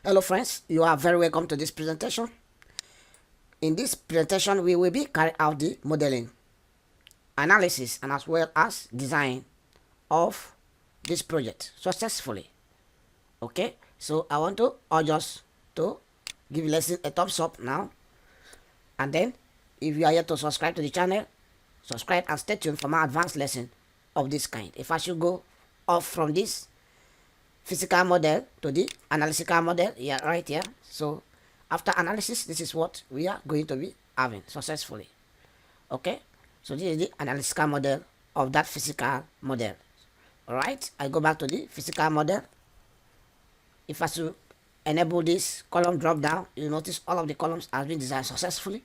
Hello friends, you are very welcome to this presentation. In this presentation, we will be carrying out the modeling, analysis, and as well as design of this project successfully. Okay, so I want to urge us to give lesson a thumbs up now, and then if you are yet to subscribe to the channel, subscribe and stay tuned for more advanced lesson of this kind. If I should go off from this physical model to the analytical model, yeah, right here. So after analysis, this is what we are going to be having successfully. Okay, so this is the analytical model of that physical model. All right, I go back to the physical model. If I should enable this column drop down, you notice all of the columns have been designed successfully.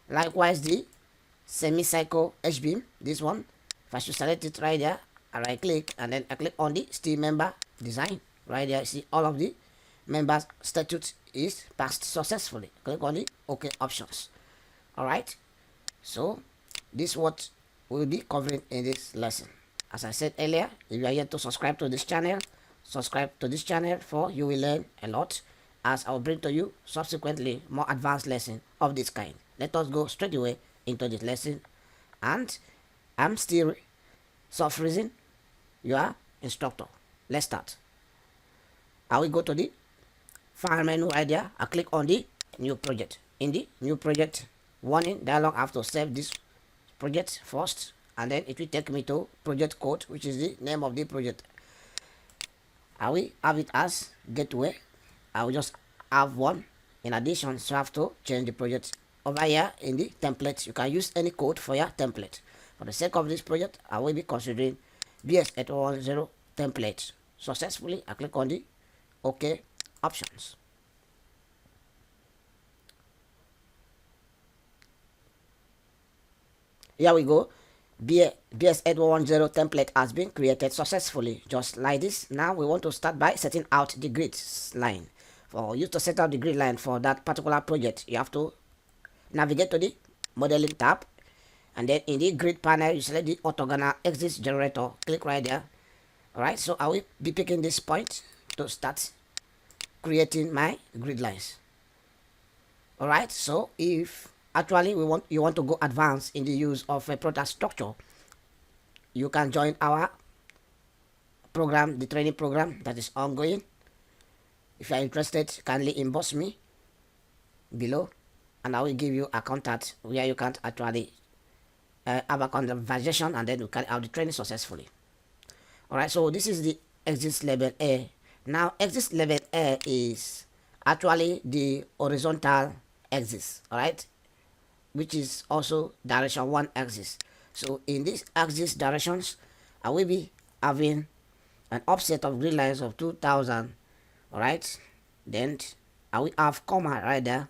Likewise, the semi-cycle H-beam, this one, if I should select it right there, I right click and then I click on the steel member design right there. See all of the members statute is passed successfully. Click on the OK options. All right, so this is what we'll be covering in this lesson. As I said earlier, if you are yet to subscribe to this channel, subscribe to this channel, for you will learn a lot as I will bring to you subsequently more advanced lesson of this kind. Let us go straight away into this lesson, and I'm still soft freezing your instructor. Let's start. I will go to the file menu right there. I click on the new project. In the new project warning dialog, I have to save this project first, and then it will take me to project code, which is the name of the project. I will have it as gateway. I will just have one in addition, so I have to change the project. Over here in the template, you can use any code for your template. For the sake of this project, I will be considering BS810 template. Successfully, I click on the OK options. Here we go. BS810 template has been created successfully, just like this. Now we want to start by setting out the grid line. For you to set out the grid line for that particular project, you have to navigate to the modeling tab, and then in the grid panel you select the orthogonal axis generator. Click right there. All right, so I will be picking this point to start creating my grid lines. All right, so if actually you want to go advanced in the use of a Protastructure, you can join our program, the training program that is ongoing. If you are interested, kindly inbox me below, and I will give you a contact where you can actually have a conversation, and then you can have the training successfully. All right, so this is the axis level A. Now axis level A is actually the horizontal axis, all right, which is also direction 1 axis. So in this axis directions, I will be having an offset of grid lines of 2000. All right, then I will have comma right there.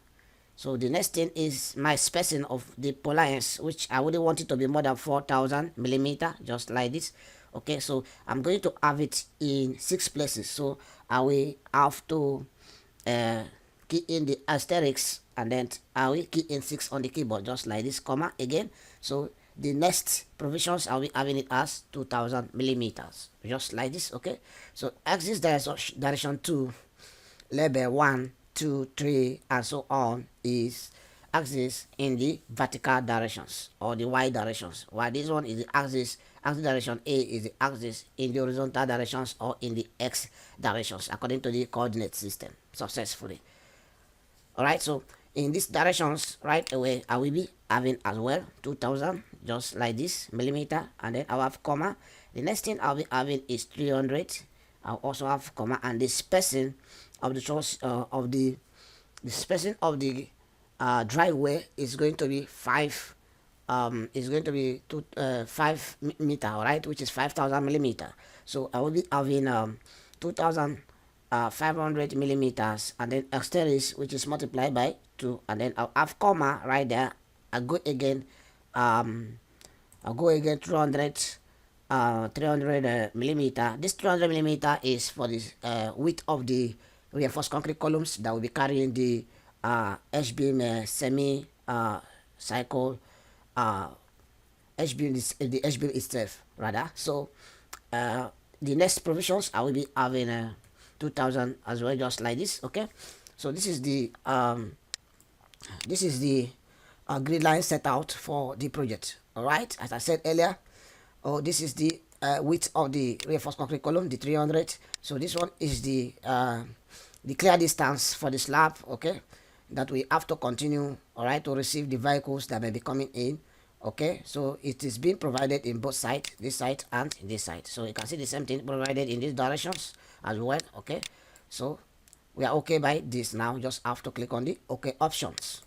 So the next thing is my spacing of the polylines, which I wouldn't want it to be more than 4000 millimeter, just like this. Okay, so I'm going to have it in 6 places, so I will have to key in the asterisk, and then I will key in 6 on the keyboard, just like this, comma again. So the next provisions I'll be having it as 2000 millimeters, just like this. Okay, so axis direction 2, label 1, 2, 3, and so on is axis in the vertical directions or the y directions, while this one is the axis direction A is the axis in the horizontal directions or in the x directions according to the coordinate system successfully. All right, so in these directions right away I will be having as well 2000, just like this, millimeter, and then I'll have comma. The next thing I'll be having is 300. I'll also have comma, and the spacing of the source of the spacing of the driveway is going to be 5 5 meter, all right, which is 5000 millimeter. So I will be having 2500 millimeters, and then asterisk, which is multiplied by 2, and then I'll have comma right there. I'll go again 300 millimeter. This 300 millimeter is for the width of the reinforced concrete columns that will be carrying the H-beam semi cycle H-beam, the H-beam itself rather. So the next provisions I will be having 2000 as well, just like this. Okay, so this is the grid line set out for the project. All right, as I said earlier, this is the width of the reinforced concrete column, the 300. So this one is the clear distance for the slab, okay, that we have to continue, all right, to receive the vehicles that may be coming in. Okay, so it is being provided in both sides, this side and this side. So you can see the same thing provided in these directions as well. Okay, so we are okay by this now. Just have to click on the OK options.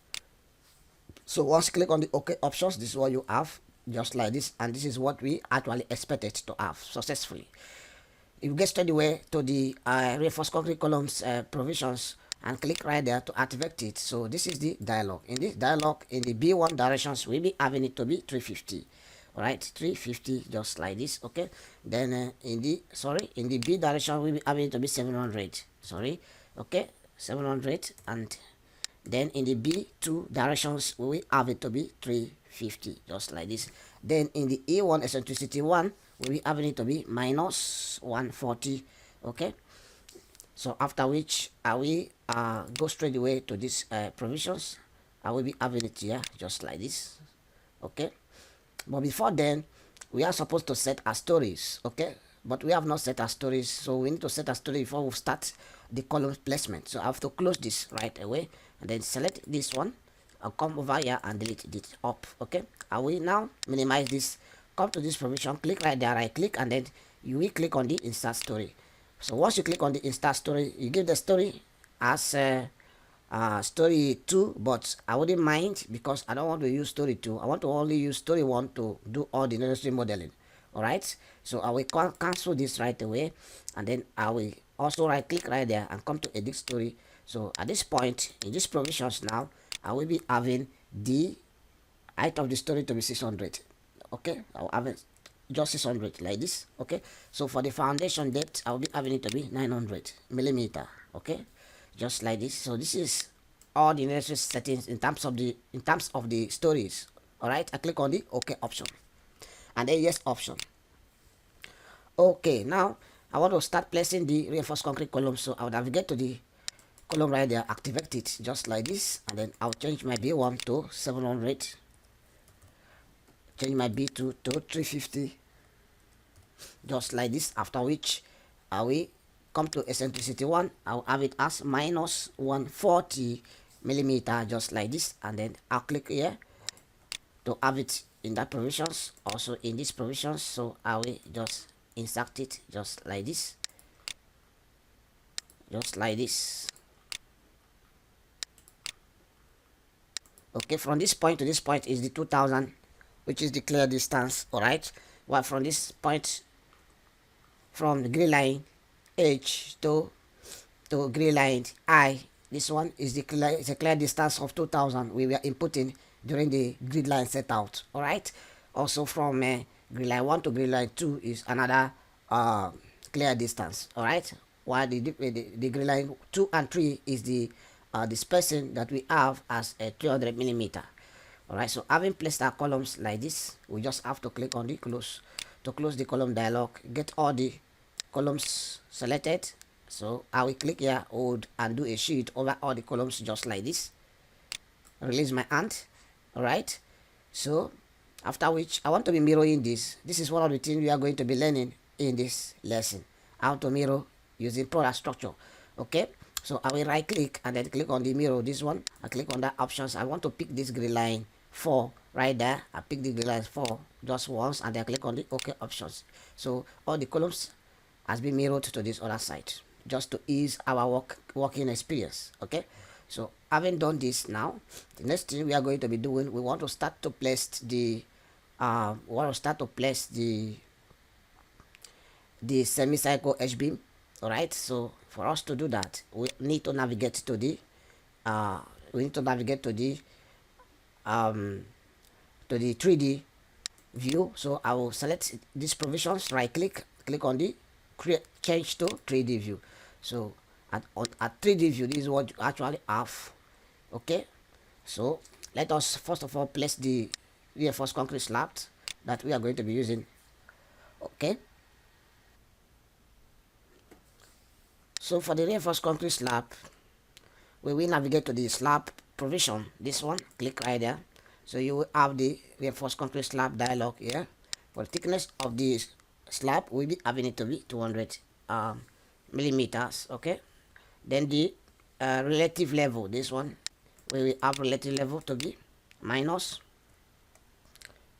So once you click on the OK options, this is what you have, just like this, and this is what we actually expected to have successfully. If you get straight away to the reinforced concrete columns provisions and click right there to activate it. So this is the dialog. In this dialog, in the B1 directions, we'll be having it to be 350. All right, 350, just like this. Okay, then in the B direction, we'll be having it to be 700. Sorry, okay, 700, and then in the B2 directions, we will have it to be 350, just like this. Then in the E1 eccentricity 1, we will having it to be minus 140. Okay, so after which I will go straight away to these provisions. I will be having it here, just like this. Okay, but before then, we are supposed to set our stories. Okay, but we have not set our stories, so we need to set our story before we start the column placement. So I have to close this right away and then select this one. I'll come over here and delete it up. Okay, I will now minimize this, come to this provision, click right there, right click, and then you will click on the insert story. So once you click on the insert story, you give the story as story 2, but I wouldn't mind because I don't want to use story 2. I want to only use story 1 to do all the necessary modeling. All right, so I will cancel this right away, and then I will also right click right there and come to edit story. So at this point in these provisions now, I will be having the height of the story to be 600. Okay, I will have it just 600 like this. Okay, so for the foundation depth, I will be having it to be 900 millimeter. Okay, just like this. So this is all the necessary settings in terms of the stories. All right, I click on the OK option and then yes option. Okay, now I want to start placing the reinforced concrete column. So I'll navigate to the column right there, activate it just like this, and then I'll change my B1 to 700, change my B2 to 350, just like this. After which I will come to eccentricity 1. I'll have it as minus 140 millimeter, just like this, and then I'll click here to have it in that provisions, also in this provisions. So I will just insert it just like this, just like this. Okay, from this point to this point is the 2000, which is the clear distance. All right, well, from this point, from the grid line H to grid line I, this one is the clear distance of 2000 we were inputting during the grid line set out. All right, also from grid line 1 to grid line 2 is another clear distance. All right, while the grid line 2 and 3 is the spacing that we have as a 300 millimeter. All right, so having placed our columns like this, we just have to click on the close to close the column dialog, get all the columns selected. So I will click here, hold, and do a sheet over all the columns just like this. Release my hand. All right, so after which I want to be mirroring this. This is one of the things we are going to be learning in this lesson, how to mirror using Protastructure. Okay, so I will right click and then click on the mirror, this one. I click on that options. I want to pick this grid line 4 right there. I pick the grid line 4 just once, and then click on the OK options. So all the columns has been mirrored to this other side, just to ease our working experience. Okay, so having done this, now the next thing we are going to be doing, we want to start to place the semicircle H beam. All right, so for us to do that, we need to navigate to the 3D view. So I will select these provisions, right click on the change to 3D view. So at 3D view, this is what you actually have. Okay, so let us first of all place the reinforced concrete slab that we are going to be using. Okay, So for the reinforced concrete slab, we will navigate to the slab provision, this one, click right there. So you will have the reinforced concrete slab dialog here. For the thickness of the slab, we'll be having it to be 200 millimeters. Okay, then the relative level, this one, we will have relative level to be minus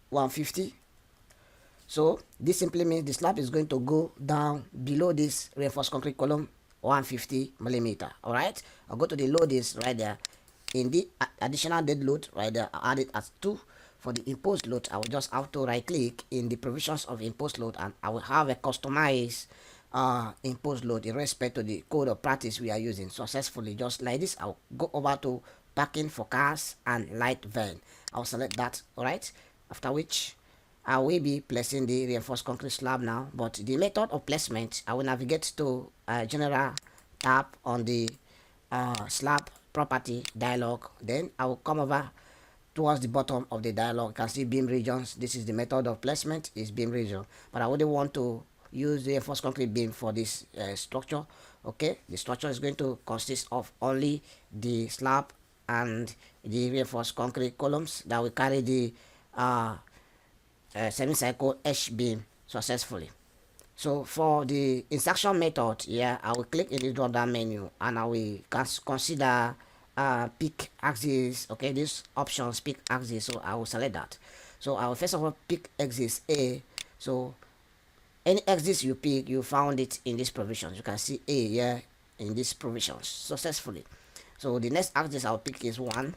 150. So this simply means the slab is going to go down below this reinforced concrete column 150 millimeter. All right, I'll go to the loadings right there. In the additional dead load right there, I'll add it as 2. For the imposed load, I will just have to right click in the provisions of imposed load, and I will have a customized imposed load in respect to the code of practice we are using successfully. Just like this, I'll go over to parking for cars and light van. I'll select that. All right, after which I will be placing the reinforced concrete slab now. But the method of placement, I will navigate to general tab on the slab property dialog. Then I will come over towards the bottom of the dialog. You can see beam regions. This is the method of placement, is beam region, but I wouldn't want to use the reinforced concrete beam for this structure. Okay, the structure is going to consist of only the slab and the reinforced concrete columns that will carry the semicircle H beam successfully. So for the insertion method, yeah, I will click in the drop down menu and I will consider pick axis. Okay, this options pick axis, so I will select that. So I will first of all pick axis A. So any axis you pick, you found it in this provisions. You can see A here in this provisions successfully. So the next axis I'll pick is 1.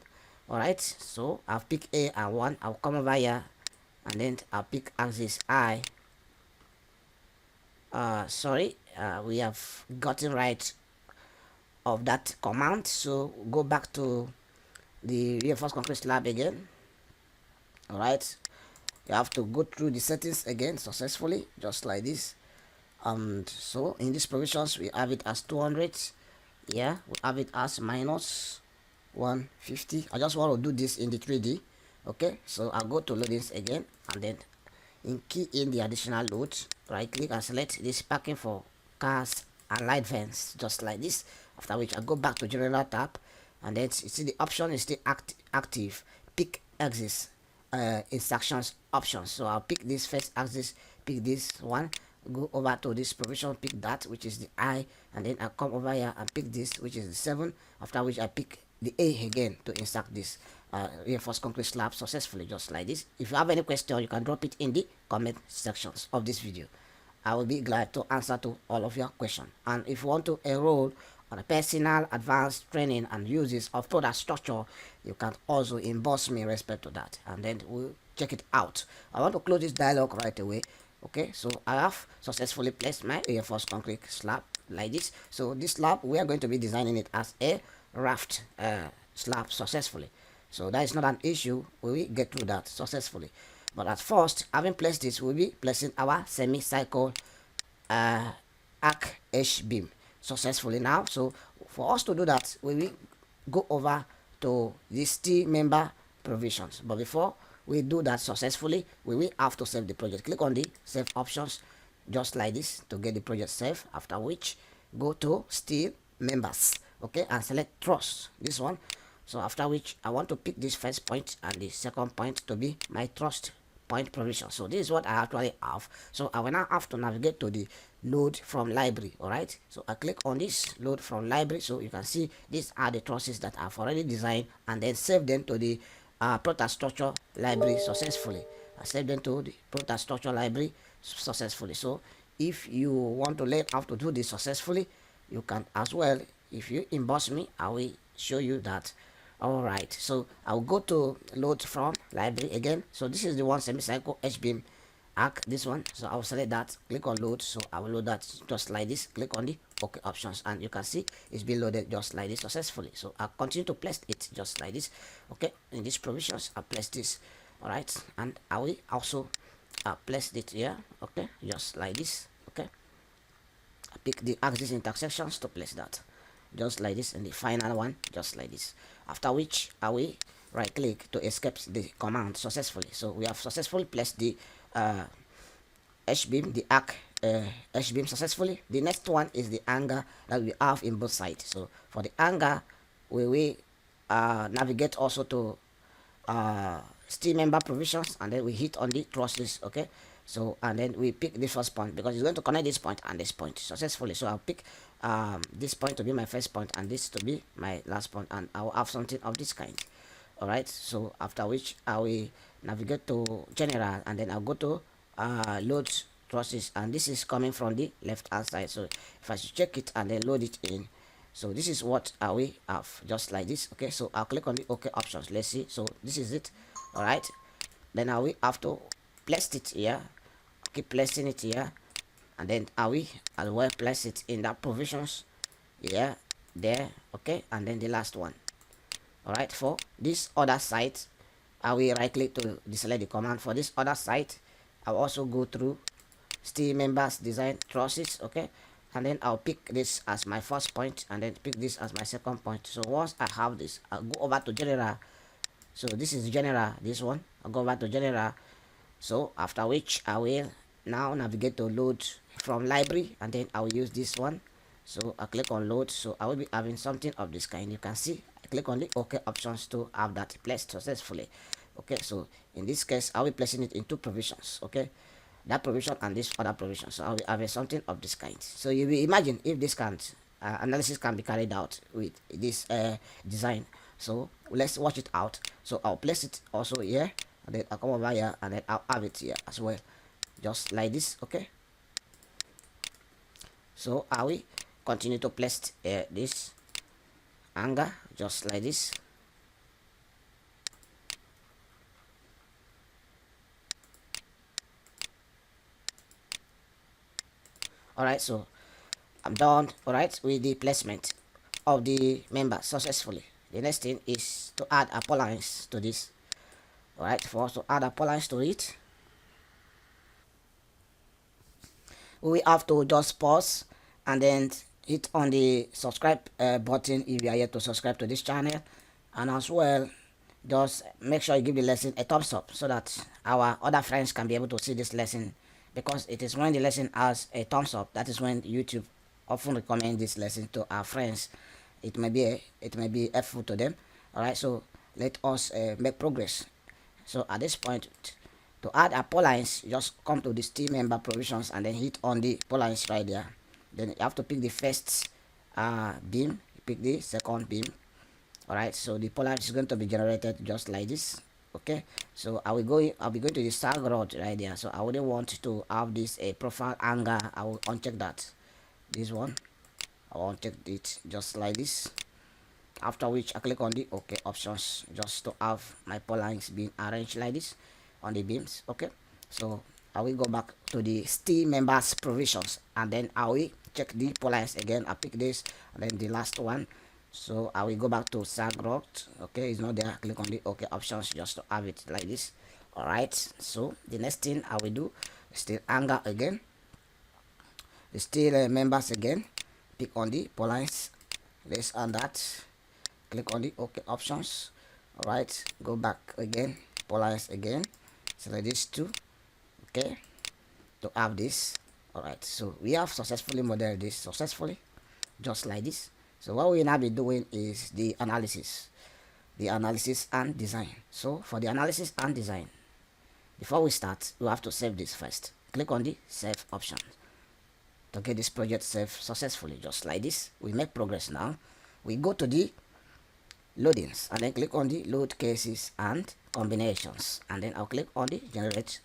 All right, so I'll pick A and 1. I'll come over here and then I'll pick axis I. Sorry, we have gotten right of that command. So go back to the reinforced concrete slab again. All right, you have to go through the settings again successfully, just like this. And so in these provisions, we have it as 200. Yeah, we have it as minus 150. I just want to do this in the 3D. Okay, so I'll go to loadings again and then in key in the additional load, right click and select this parking for cars and light vans, just like this. After which I go back to general tab and then you see the option is still active. Pick axis instructions options. So I'll pick this first axis, pick this one, go over to this provision, pick that which is the I, and then I come over here and pick this which is the 7. After which I pick the A again to insert this reinforced concrete slab successfully, just like this. If you have any question, you can drop it in the comment sections of this video. I will be glad to answer to all of your questions. And if you want to enroll on a personal advanced training and uses of Protastructure, you can also inbox me in respect to that, and then we'll check it out. I want to close this dialog right away. Okay, so I have successfully placed my reinforced concrete slab like this. So this slab, we are going to be designing it as a raft slab successfully. So that is not an issue. We will get through that successfully. But at first, having placed this, we'll be placing our semicircle arc H beam successfully now. So for us to do that, we will go over to the steel member provisions. But before we do that successfully, we will have to save the project. Click on the save options just like this to get the project saved. After which, go to steel members, okay, and select truss, this one. So after which, I want to pick this first point and the second point to be my thrust point provision. So this is what I actually have. So I will now have to navigate to the load from library. All right, so I click on this load from library. So you can see these are the trusses that I've already designed and then save them to the Protastructure library successfully. I saved them to the Protastructure library successfully. So if you want to learn how to do this successfully, you can as well. If you inbox me, I will show you that. All right, so I'll go to load from library again. So this is the one semicircle H beam arc, this one. So I'll select that, click on load. So I will load that just like this. Click on the OK options and you can see it's been loaded just like this successfully. So I'll continue to place it just like this. Okay, in these provisions I'll place this. All right, and I will also place it here. Okay, just like this. Okay, I pick the axis intersections to place that just like this, and the final one just like this. After which I will right click to escape the command successfully. So we have successfully placed the H beam, the arc H-beam successfully. The next one is the angle that we have in both sides. So for the angle, we navigate also to steel member provisions, and then we hit on the trusses. Okay, so and then we pick the first point because it's going to connect this point and this point successfully. So I'll pick this point to be my first point and this to be my last point, and I'll have something of this kind. All right, so after which I will navigate to general, and then I'll go to load trusses, and this is coming from the left hand side. So if I should check it and then load it in, so this is what we have, just like this. Okay, so I'll click on the OK options. Let's see. So this is it. All right, then I will have to place it here, keep placing it here, and then I will as well place it in that provisions here, there. Okay, and then the last one. All right, for this other side, I will right click to select the command. For this other side, I'll also go through steel members design trusses. Okay, and then I'll pick this as my first point and then pick this as my second point. So once I have this, I'll go over to general. So this is general, this one. I'll go over to general. So after which I will now navigate to load from library, and then I will use this one. So I click on load. So I will be having something of this kind. You can see I click on the OK options to have that placed successfully. Okay, so in this case I will be placing it in two provisions. Okay, that provision and this other provision. So I will have something of this kind. So you will imagine if this can't analysis can be carried out with this design. So let's watch it out. So I'll place it also here, and then I'll come over here, and then I'll have it here as well, just like this. Okay, so I will continue to place this angle just like this. All right, so I'm done, all right, with the placement of the member successfully. The next thing is to add a polylines to this. All right, for us to add a polylines to it, we have to just pause and then hit on the subscribe button if you are yet to subscribe to this channel, and as well just make sure you give the lesson a thumbs up so that our other friends can be able to see this lesson, because it is when the lesson has a thumbs up that is when YouTube often recommend this lesson to our friends. It may be helpful to them. All right, so let us make progress. So at this point, to add a polylines, just come to the steel member provisions and then hit on the polylines right there. Then you have to pick the first beam, pick the second beam. All right, so the polylines is going to be generated just like this. Okay, so I'll be going to the sag rod right there. So I wouldn't want to have this a profile angle. I will uncheck that, this one. I will uncheck it just like this, after which I click on the OK options just to have my polylines being arranged like this on the beams. Okay, so I will go back to the steel members provisions, and then I will check the polylines again. I pick this, and then the last one. So I will go back to sag rod. Okay, it's not there. Click on the OK options just to have it like this. All right, so the next thing I will do is steel angle again, the steel members again. Pick on the polylines, this and that. Click on the OK options. All right, go back again, polylines again, select these two. Okay, to have this. All right, so we have successfully modeled this successfully just like this. So what we will now be doing is the analysis and design. So for the analysis and design, before we start, we have to save this first. Click on the save option to get this project saved successfully just like this. We make progress now. We go to the loadings and then click on the load cases and combinations, and then I'll click on the generate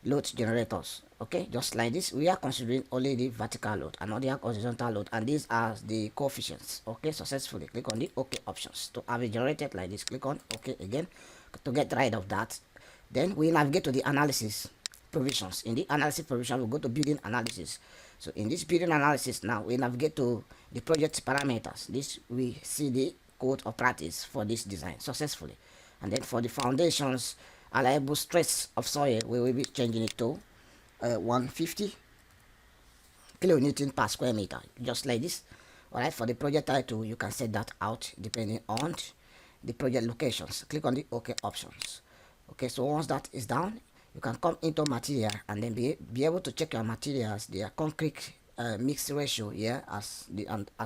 load generators. Okay, just like this. We are considering only the vertical load and not the horizontal load, and these are the coefficients. Okay, successfully. Click on the OK options to have it generated like this. Click on OK again to get rid of that. Then we navigate to the analysis provisions. In the analysis provision, we go to building analysis. So in this building analysis now, we navigate to the project parameters. This we see the code of practice for this design successfully. And then for the foundations allowable stress of soil, we will be changing it to 150 kilonewton per square meter, just like this. All right, for the project title, you can set that out depending on the project locations. Click on the OK options. Okay, so once that is down, you can come into material and then be able to check your materials, their concrete mix ratio here, as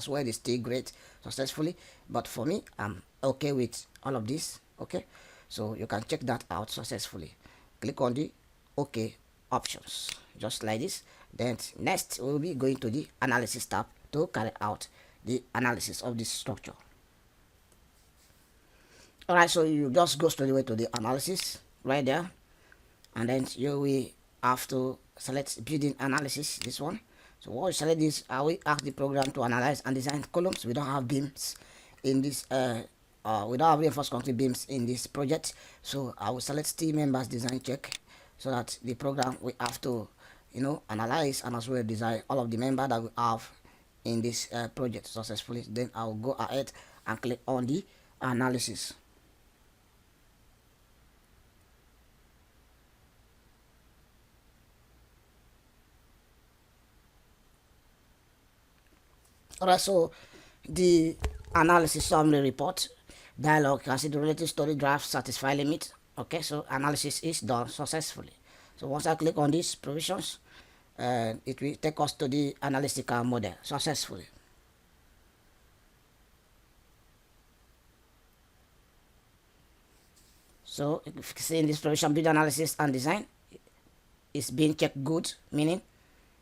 well as steel grade successfully. But for me, I'm okay with all of this. Okay, so you can check that out successfully. Click on the OK options, just like this. Then next we'll be going to the analysis tab to carry out the analysis of this structure. All right, so you just go straight away to the analysis right there, and then you will have to select building analysis, this one. So what you select this, I will ask the program to analyze and design columns. We don't have beams in this we don't have reinforced concrete beams in this project, so I will select steel members design check, so that the program will have to, you know, analyze and as well design all of the member that we have in this project successfully. Then I'll go ahead and click on the analysis. Alright, so the analysis summary report dialog, you can see the relative story draft satisfy limit. Okay, so analysis is done successfully. So once I click on these provisions, it will take us to the analytical model successfully. So if you see in this provision, build analysis and design is being checked good, meaning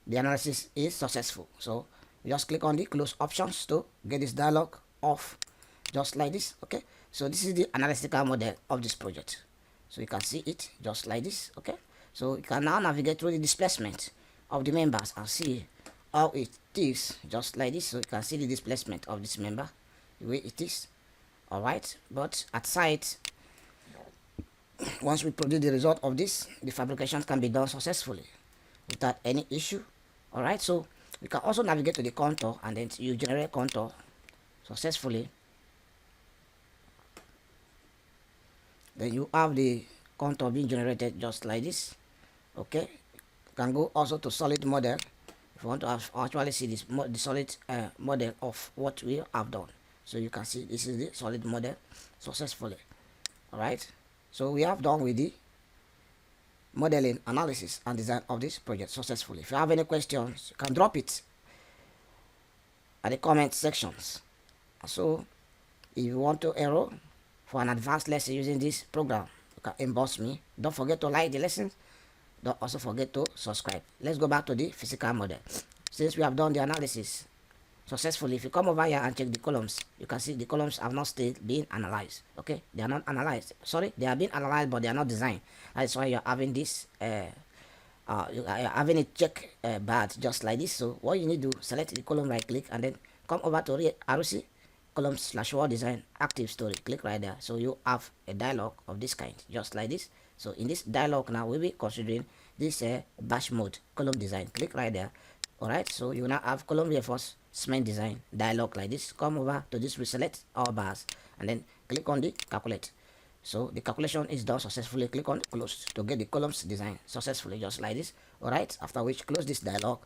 the analysis is successful. So you just click on the close options to get this dialog off, just like this. Okay, so this is the analytical model of this project, so you can see it just like this. Okay, so you can now navigate through the displacement of the members and see how it is, just like this. So you can see the displacement of this member, the way it is. All right, but at site, once we produce the result of this, the fabrication can be done successfully without any issue. All right, so you can also navigate to the contour, and then you generate contour successfully. Then you have the contour being generated just like this. Okay, you can go also to solid model if you want to actually see this the solid model of what we have done. So you can see this is the solid model successfully. All right, so we have done with the modeling, analysis, and design of this project successfully. If you have any questions, you can drop it at the comment sections. So if you want to enroll for an advanced lesson using this program, you can inbox me. Don't forget to like the lessons. Don't also forget to subscribe. Let's go back to the physical model. Since we have done the analysis successfully, if you come over here and check the columns, you can see the columns have not still been analyzed. Okay, they are not analyzed. Sorry, they are being analyzed, but they are not designed. That's why you're having this you're having it check bad, just like this. So what you need to select the column, right click, and then come over to ROC column/wall design active story, click right there. So you have a dialog of this kind, just like this. So in this dialog now we'll be considering this bash mode column design, click right there. All right, so you now have column reinforcement design dialog like this. Come over to this, reselect all bars, and then click on the calculate. So the calculation is done successfully. Click on close to get the columns design successfully, just like this. All right, after which close this dialog.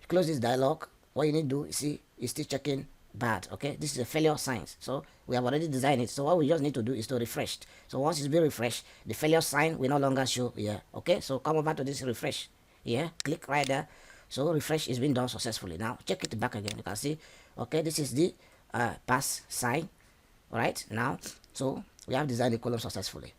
Close this dialog. What you need to do, see, is still checking bad. Okay, this is a failure sign, so we have already designed it. So what we just need to do is to refresh. So once it's been refreshed, the failure sign will no longer show here. Okay, so come over to this refresh here, click right there. So refresh is being done successfully. Now check it back again. You can see, okay, this is the pass sign. All right, now so we have designed the column successfully.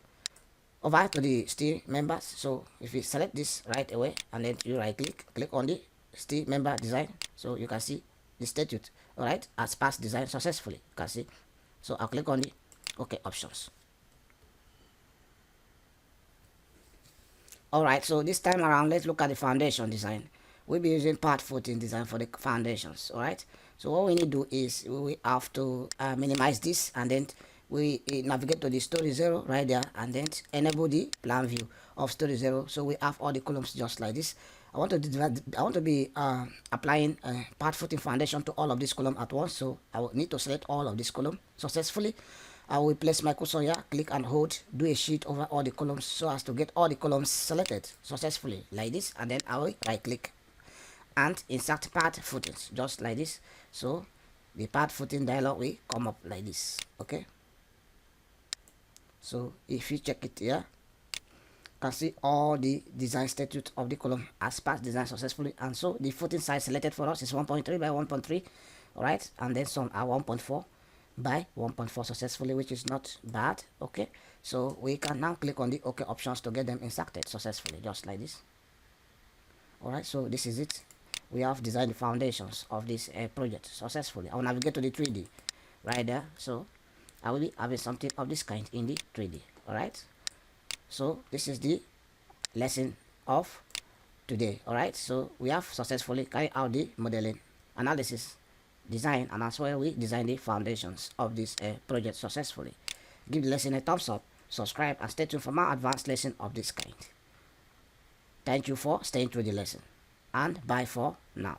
Over to the steel members. So if you select this right away and then you right click on the steel member design, so you can see the statute, all right, as passed design successfully. You can see. So I'll click on the OK options. All right, so this time around, let's look at the foundation design. We'll be using part footing design for the foundations. All right, so what we need to do is we have to minimize this, and then we navigate to the story 0 right there, and then enable the plan view of story 0. So we have all the columns just like this. I want to be applying part footing foundation to all of this column at once. So I will need to select all of this column successfully. I will place my cursor here, click and hold, do a sheet over all the columns so as to get all the columns selected successfully like this, and then I will right click and insert part footings just like this. So the part footing dialog will come up like this. Okay, so if you check it here, can see all the design status of the column as passed design successfully. And so the footing size selected for us is 1.3 by 1.3. All right, and then some are 1.4 by 1.4 successfully, which is not bad. Okay, so we can now click on the OK options to get them inserted successfully, just like this. All right, so this is it. We have designed the foundations of this project successfully. I will navigate to the 3D right there. So I will be having something of this kind in the 3D. All right, so this is the lesson of today. All right, so we have successfully carried out the modeling, analysis, design, and as well we designed the foundations of this project successfully. Give the lesson a thumbs up, subscribe, and stay tuned for more advanced lesson of this kind. Thank you for staying through the lesson, and bye for now.